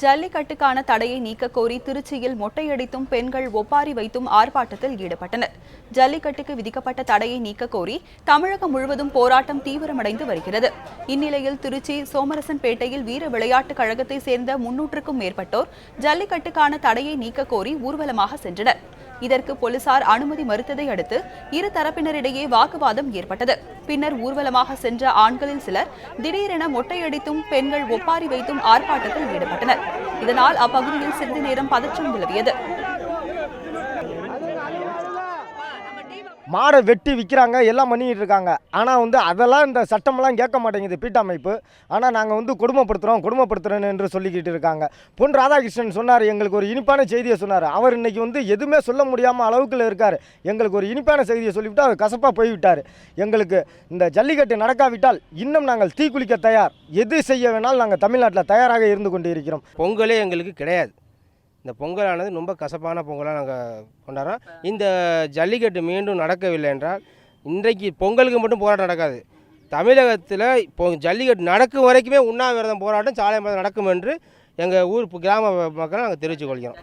ஜல்லிக்கட்டுக்கான தடையை நீக்க கோரி திருச்சியில் மொட்டையடித்தும் பெண்கள் ஒப்பாரி வைத்தும் ஆர்ப்பாட்டத்தில் ஈடுபட்டனர். ஜல்லிக்கட்டுக்கு விதிக்கப்பட்ட தடையை நீக்க கோரி தமிழகம் முழுவதும் போராட்டம் தீவிரமடைந்து வருகிறது. இந்நிலையில் திருச்சி சோமரசன்பேட்டையில் வீர விளையாட்டுக் கழகத்தை சேர்ந்த 300க்கும் மேற்பட்டோர் ஜல்லிக்கட்டுக்கான தடையை நீக்க கோரி ஊர்வலமாக சென்றனர். இதற்கு போலீசார் அனுமதி மறுத்ததை அடுத்து இரு தரப்பினரிடையே வாக்குவாதம் ஏற்பட்டது. பின்னர் ஊர்வலமாக சென்ற ஆண்களில் சிலர் திடீரென மொட்டையடித்தும் பெண்கள் ஒப்பாரி வைத்தும் ஆர்ப்பாட்டத்தில் ஈடுபட்டனர். இதனால் அப்பகுதியில் சிறிது நேரம் பதற்றம் நிலவியது. மாடை வெட்டி விற்கிறாங்க, எல்லாம் பண்ணிக்கிட்டு இருக்காங்க. ஆனால் அதெல்லாம் இந்த சட்டமெல்லாம் கேட்க மாட்டேங்குது பீட்டா அமைப்பு. ஆனால் நாங்கள் கொடுமைப்படுத்துகிறோம் என்று சொல்லிக்கிட்டு இருக்காங்க. பொன் ராதாகிருஷ்ணன் சொன்னார், எங்களுக்கு ஒரு இனிப்பான செய்தியை சொன்னார். அவர் இன்றைக்கி எதுவுமே சொல்ல முடியாமல் அளவுக்குள்ள இருக்கார். எங்களுக்கு ஒரு இனிப்பான செய்தியை சொல்லிவிட்டு அவர் கசப்பாக போய்விட்டார். எங்களுக்கு இந்த ஜல்லிக்கட்டு நடக்காவிட்டால் இன்னும் நாங்கள் தீக்குளிக்க தயார். எது செய்ய வேணாலும் நாங்கள் தமிழ்நாட்டில் தயாராக இருந்து கொண்டு இருக்கிறோம். பொங்கலே எங்களுக்கு கிடையாது. இந்த பொங்கலானது ரொம்ப கசப்பான பொங்கலாக நாங்கள் கொண்டாடுறோம். இந்த ஜல்லிக்கட்டு மீண்டும் நடக்கவில்லை என்றால் இன்றைக்கு பொங்கலுக்கு மட்டும் போராட்டம் நடக்காது. தமிழகத்தில் இப்போ ஜல்லிக்கட்டு நடக்கும் வரைக்குமே உண்ணாவிரதம் போராட்டம் சாலை நடக்கும் என்று எங்கள் ஊர் கிராம மக்களை நாங்கள் தெரிவித்துக் கொள்கிறோம்.